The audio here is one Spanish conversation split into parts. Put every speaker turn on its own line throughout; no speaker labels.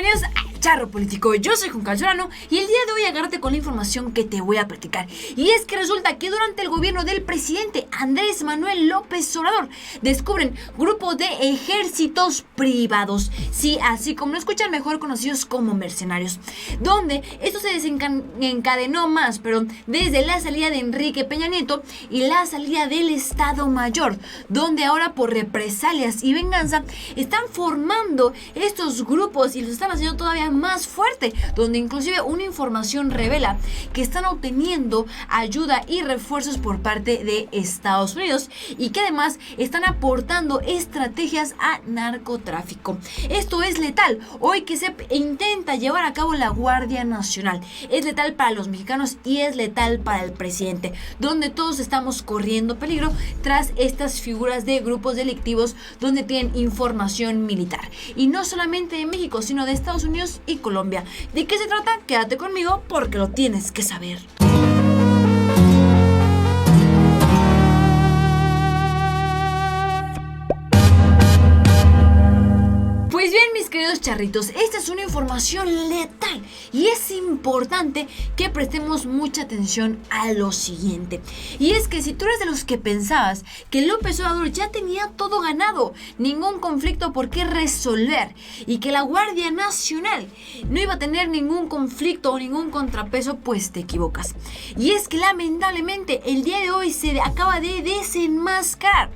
bienvenidos a Charro Político. Yo soy Juan Calzorano y el día de hoy agárrate con la información que te voy a platicar. Y es que resulta que durante el gobierno del presidente Andrés Manuel López Obrador descubren grupos de ejércitos privados, sí, así como lo escuchan, mejor conocidos como mercenarios, donde esto se desencadenó más, pero desde la salida de Enrique Peña Nieto y la salida del Estado Mayor, donde ahora por represalias y venganza están formando estos grupos y los están haciendo todavía más fuerte, donde inclusive una información revela que están obteniendo ayuda y refuerzos por parte de Estados Unidos y que además están aportando estrategias a narcotráfico. Esto es letal hoy que se intenta llevar a cabo la Guardia Nacional. Es letal para los mexicanos y es letal para el presidente, donde todos estamos corriendo peligro tras estas figuras de grupos delictivos donde tienen información militar. Y no solamente de México, sino de Estados Unidos y Colombia. ¿De qué se trata? Quédate conmigo porque lo tienes que saber. Pues bien, mis queridos charritos, esta es una información letal y es importante que prestemos mucha atención a lo siguiente. Y es que si tú eres de los que pensabas que López Obrador ya tenía todo ganado, ningún conflicto por qué resolver y que la Guardia Nacional no iba a tener ningún conflicto o ningún contrapeso, pues te equivocas. Y es que lamentablemente el día de hoy se acaba de desenmascarar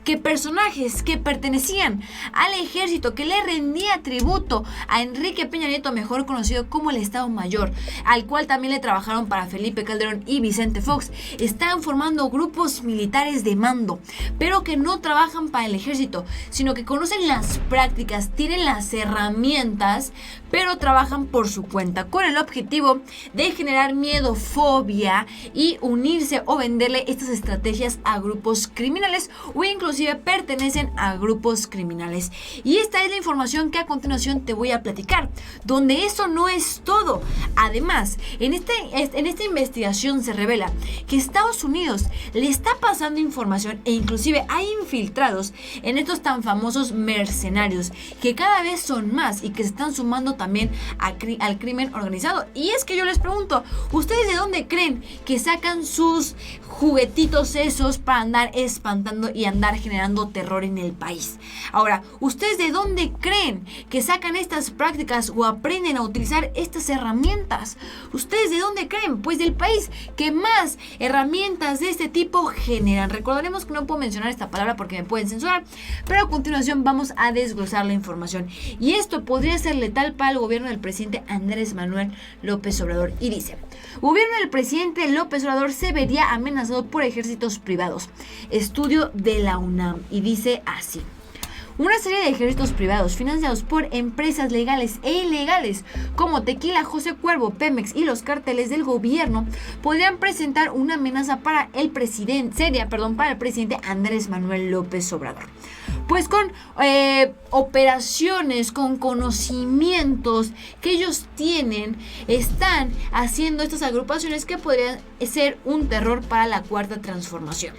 que personajes que pertenecían al ejército, que le rendía tributo a Enrique Peña Nieto, mejor conocido como el Estado Mayor, al cual también le trabajaron para Felipe Calderón y Vicente Fox, están formando grupos militares de mando, pero que no trabajan para el ejército, sino que conocen las prácticas, tienen las herramientas, pero trabajan por su cuenta, con el objetivo de generar miedo, fobia y unirse o venderle estas estrategias a grupos criminales o inclusive pertenecen a grupos criminales. Y esta es la información que a continuación te voy a platicar, donde eso no es todo. Además, en esta investigación se revela que Estados Unidos le está pasando información e inclusive hay infiltrados en estos tan famosos mercenarios, que cada vez son más y que se están sumando también al crimen organizado. Y es que yo les pregunto, ¿ustedes de dónde creen que sacan sus juguetitos esos para andar espantando y andar generando terror en el país? Ahora, ¿ustedes de dónde creen que sacan estas prácticas o aprenden a utilizar estas herramientas? ¿Ustedes de dónde creen? Pues del país que más herramientas de este tipo generan. Recordaremos que no puedo mencionar esta palabra porque me pueden censurar, pero a continuación vamos a desglosar la información. Y esto podría ser letal para el gobierno del presidente Andrés Manuel López Obrador. Y dice: gobierno del presidente López Obrador se vería amenazado por ejércitos privados. Estudio de la UNAM. Y dice así: una serie de ejércitos privados financiados por empresas legales e ilegales como Tequila, José Cuervo, Pemex y los cárteles del gobierno podrían presentar una amenaza para el presidente Andrés Manuel López Obrador. Pues con operaciones, con conocimientos que ellos tienen, están haciendo estas agrupaciones que podrían ser un terror para la cuarta transformación.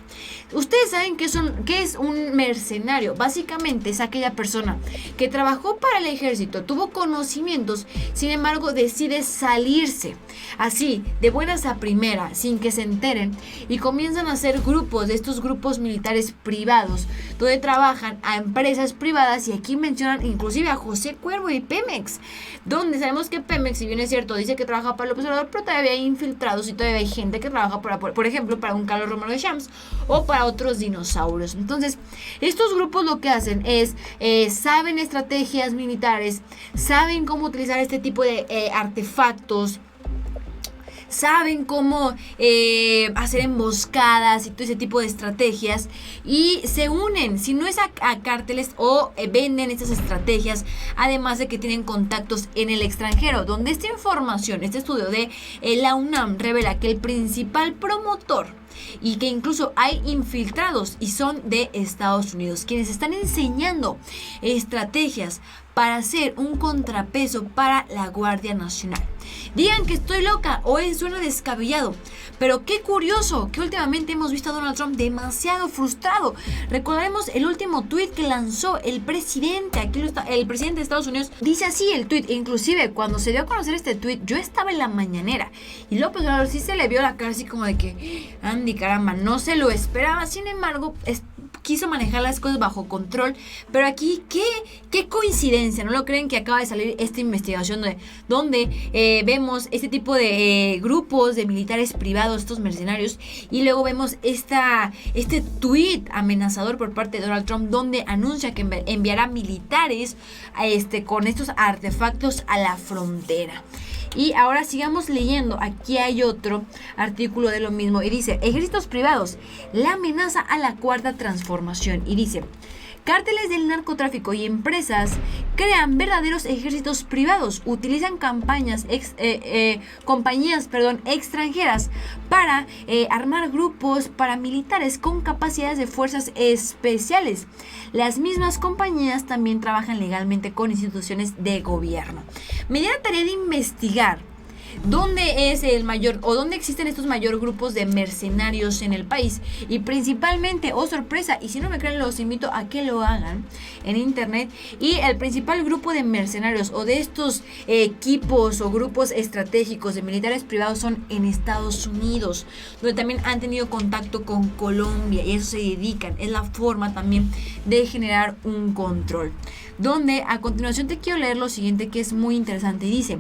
Ustedes saben qué es un mercenario. Básicamente es aquella persona que trabajó para el ejército, tuvo conocimientos, sin embargo decide salirse así, de buenas a primeras, sin que se enteren, y comienzan a hacer grupos, de estos grupos militares privados, donde trabajan a empresas privadas, y aquí mencionan inclusive a José Cuervo y Pemex, donde sabemos que Pemex, si bien es cierto, dice que trabaja para López Obrador, pero todavía hay infiltrados y todavía hay gente que trabaja por ejemplo, para un Carlos Romero de Champs o para otros dinosaurios. Entonces, estos grupos lo que hacen es, saben estrategias militares, saben cómo utilizar este tipo de artefactos, saben cómo hacer emboscadas y todo ese tipo de estrategias, y se unen, si no es a cárteles, o venden estas estrategias, además de que tienen contactos en el extranjero, donde esta información, este estudio de la UNAM revela que el principal promotor y que incluso hay infiltrados y son de Estados Unidos, quienes están enseñando estrategias para hacer un contrapeso para la Guardia Nacional. Digan que estoy loca o suena descabellado. Pero qué curioso que últimamente hemos visto a Donald Trump demasiado frustrado. Recordaremos el último tweet que lanzó el presidente. El presidente de Estados Unidos dice así el tweet. Inclusive cuando se dio a conocer este tweet, yo estaba en la mañanera y López Obrador sí se le vio la cara así como de que, Andy, caramba, no se lo esperaba. Sin embargo, quiso manejar las cosas bajo control. Pero aquí, qué coincidencia, ¿no lo creen? Que acaba de salir esta investigación donde vemos este tipo de grupos de militares privados, estos mercenarios, y luego vemos este tweet amenazador por parte de Donald Trump, donde anuncia que enviará militares con estos artefactos a la frontera. Y ahora sigamos leyendo. Aquí hay otro artículo de lo mismo y dice: ejércitos privados, la amenaza a la cuarta transformación. Y dice: cárteles del narcotráfico y empresas crean verdaderos ejércitos privados, utilizan compañías extranjeras para armar grupos paramilitares con capacidades de fuerzas especiales. Las mismas compañías también trabajan legalmente con instituciones de gobierno. Me dio la tarea de investigar dónde es el mayor o dónde existen estos mayor grupos de mercenarios en el país, y principalmente, oh sorpresa, y si no me creen los invito a que lo hagan en internet, y el principal grupo de mercenarios o de estos equipos o grupos estratégicos de militares privados son en Estados Unidos, donde también han tenido contacto con Colombia, y eso se dedican, es la forma también de generar un control. Donde a continuación te quiero leer lo siguiente, que es muy interesante. Dice: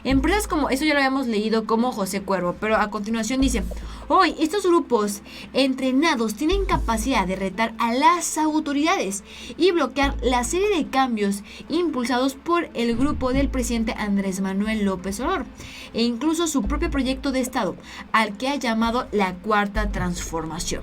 empresas como, eso ya lo habíamos leído, como José Cuervo, pero a continuación dice: hoy estos grupos entrenados tienen capacidad de retar a las autoridades y bloquear la serie de cambios impulsados por el grupo del presidente Andrés Manuel López Obrador e incluso su propio proyecto de Estado, al que ha llamado la Cuarta Transformación.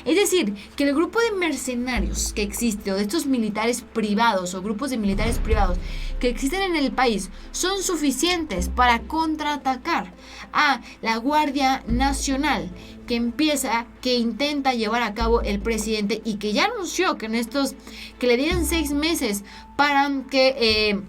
Es decir, que el grupo de mercenarios que existe, o de estos militares privados o grupos de militares privados que existen en el país, son suficientes para contraatacar a la Guardia Nacional que intenta llevar a cabo el presidente, y que ya anunció que que le dieran 6 meses para que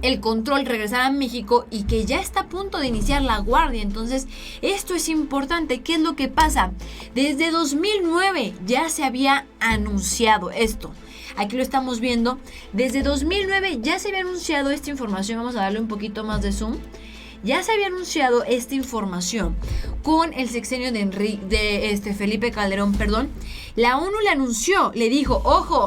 el control regresará a México, y que ya está a punto de iniciar la guardia. Entonces, esto es importante. ¿Qué es lo que pasa? Desde 2009 ya se había anunciado esto. Aquí lo estamos viendo. Desde 2009 ya se había anunciado esta información. Vamos a darle un poquito más de zoom. Ya se había anunciado esta información con el sexenio de Felipe Calderón, La ONU le anunció, le dijo: ojo,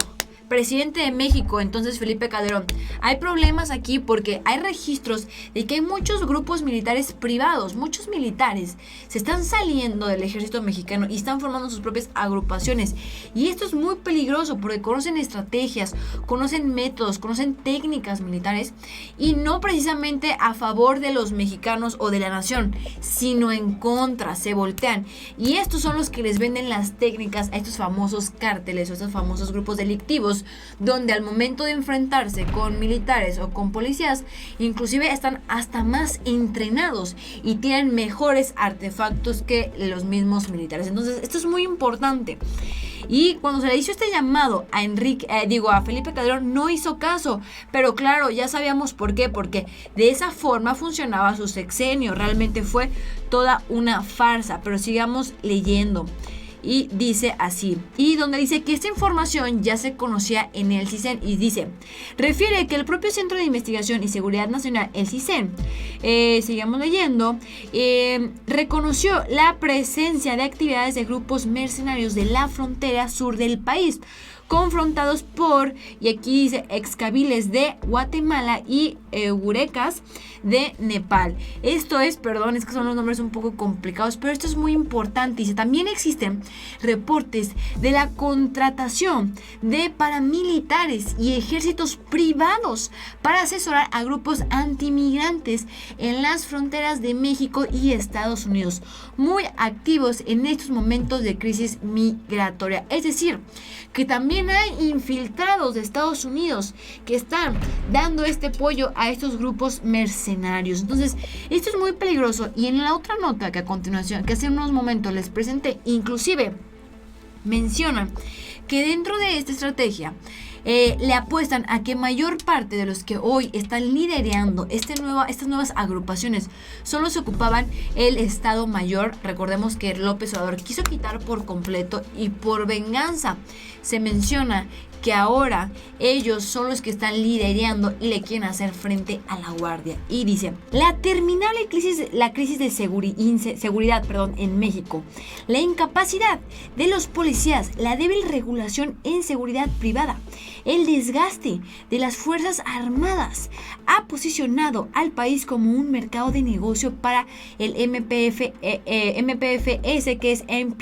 presidente de México, entonces Felipe Calderón, hay problemas aquí porque hay registros de que hay muchos grupos militares privados, muchos militares se están saliendo del ejército mexicano y están formando sus propias agrupaciones, y esto es muy peligroso porque conocen estrategias, conocen métodos, conocen técnicas militares, y no precisamente a favor de los mexicanos o de la nación, sino en contra, se voltean, y estos son los que les venden las técnicas a estos famosos cárteles o estos famosos grupos delictivos, donde al momento de enfrentarse con militares o con policías, inclusive están hasta más entrenados y tienen mejores artefactos que los mismos militares. Entonces, esto es muy importante. Y cuando se le hizo este llamado a Felipe Calderón, no hizo caso. Pero claro, ya sabíamos por qué. Porque de esa forma funcionaba su sexenio. Realmente fue toda una farsa. Pero sigamos leyendo. Y dice así, y donde dice que esta información ya se conocía en el CISEN, y dice, refiere que el propio Centro de Investigación y Seguridad Nacional, el CISEN, sigamos leyendo, reconoció la presencia de actividades de grupos mercenarios de la frontera sur del país, confrontados por, y aquí dice, excaviles de Guatemala y Eurecas de Nepal. Esto es, perdón, es que son los nombres un poco complicados, pero esto es muy importante. Dice, también existen reportes de la contratación de paramilitares y ejércitos privados para asesorar a grupos antimigrantes en las fronteras de México y Estados Unidos, muy activos en estos momentos de crisis migratoria. Es decir, que también hay infiltrados de Estados Unidos que están dando este apoyo a estos grupos mercenarios. Entonces, esto es muy peligroso. Y en la otra nota que a continuación, que hace unos momentos les presenté, inclusive menciona que dentro de esta estrategia le apuestan a que mayor parte de los que hoy están liderando estas nuevas agrupaciones solo se ocupaban el Estado Mayor. Recordemos que López Obrador quiso quitar por completo y por venganza se menciona que ahora ellos son los que están liderando y le quieren hacer frente a la Guardia. Y dice, la terminable crisis de seguridad en México, la incapacidad de los policías, la débil regulación en seguridad privada, el desgaste de las Fuerzas Armadas ha posicionado al país como un mercado de negocio para el MPFS, que es en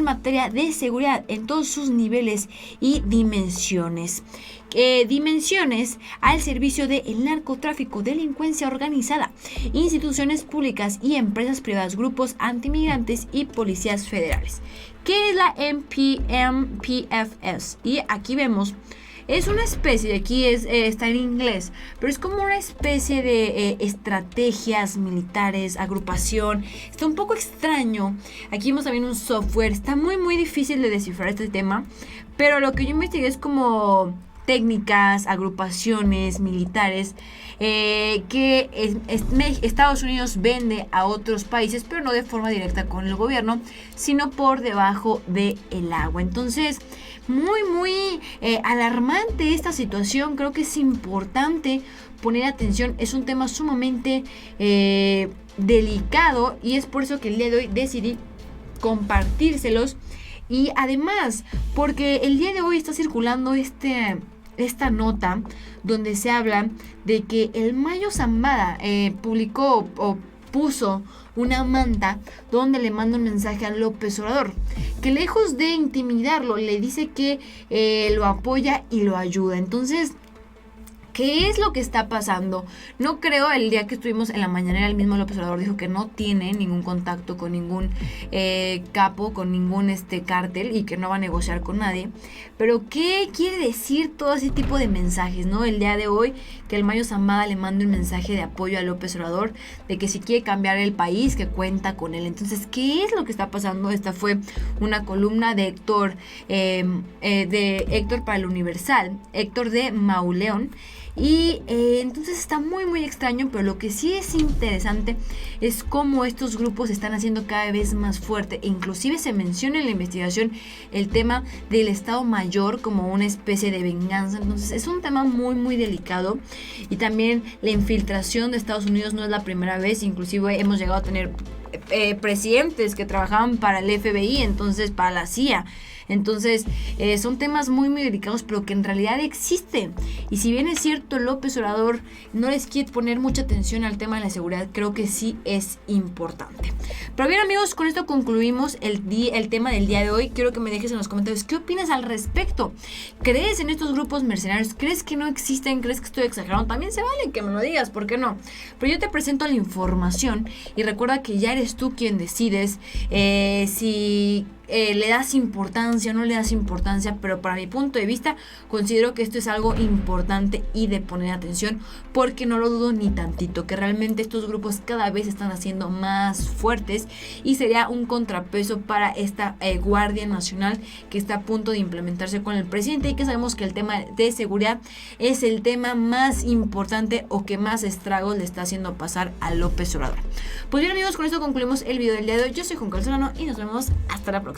materia de seguridad en todos sus niveles y dimensiones. Dimensiones al servicio del narcotráfico, delincuencia organizada, instituciones públicas y empresas privadas, grupos antimigrantes y policías federales. ¿Qué es la MPFS? Y aquí vemos, es una especie, aquí está en inglés, pero es como una especie de estrategias militares, agrupación. Está un poco extraño. Aquí vemos también un software. Está muy difícil de descifrar este tema, pero lo que yo investigué es como técnicas, agrupaciones militares que Estados Unidos vende a otros países, pero no de forma directa con el gobierno, sino por debajo del agua. Entonces, muy alarmante esta situación. Creo que es importante poner atención. Es un tema sumamente delicado y es por eso que el día de hoy decidí compartírselos. Y además, porque el día de hoy está circulando esta nota donde se habla de que el Mayo Zambada publicó o puso una manta donde le manda un mensaje a López Obrador, que lejos de intimidarlo, le dice que lo apoya y lo ayuda. Entonces, ¿qué es lo que está pasando? No creo, el día que estuvimos en la mañanera, el mismo López Obrador dijo que no tiene ningún contacto con ningún capo, con ningún cártel y que no va a negociar con nadie. Pero ¿qué quiere decir todo ese tipo de mensajes, no? El día de hoy, que el Mayo Zambada le mande un mensaje de apoyo a López Obrador, de que si quiere cambiar el país, que cuenta con él. Entonces, ¿qué es lo que está pasando? Esta fue una columna de Héctor para el Universal, Héctor de Mauleón. Y entonces está muy extraño, pero lo que sí es interesante es cómo estos grupos se están haciendo cada vez más fuerte. Inclusive se menciona en la investigación el tema del Estado Mayor como una especie de venganza. Entonces es un tema muy delicado. Y también la infiltración de Estados Unidos no es la primera vez. Inclusive hemos llegado a tener presidentes que trabajaban para el FBI, entonces para la CIA. Entonces son temas muy delicados, pero que en realidad existen. Y si bien es cierto, López Obrador no les quiere poner mucha atención al tema de la seguridad, creo que sí es importante. Pero bien, amigos, con esto concluimos el tema del día de hoy. Quiero que me dejes en los comentarios qué opinas al respecto. ¿Crees en estos grupos mercenarios? ¿Crees que no existen? ¿Crees que estoy exagerando? También se vale que me lo digas, ¿por qué no? Pero yo te presento la información y recuerda que ya eres tú quien decides si le das importancia o no le das importancia, pero para mi punto de vista considero que esto es algo importante y de poner atención, porque no lo dudo ni tantito, que realmente estos grupos cada vez están haciendo más fuertes y sería un contrapeso para esta Guardia Nacional que está a punto de implementarse con el presidente, y que sabemos que el tema de seguridad es el tema más importante o que más estragos le está haciendo pasar a López Obrador. Pues bien, amigos, con esto concluimos el video del día de hoy. Yo soy Juan Carlos Solano y nos vemos hasta la próxima.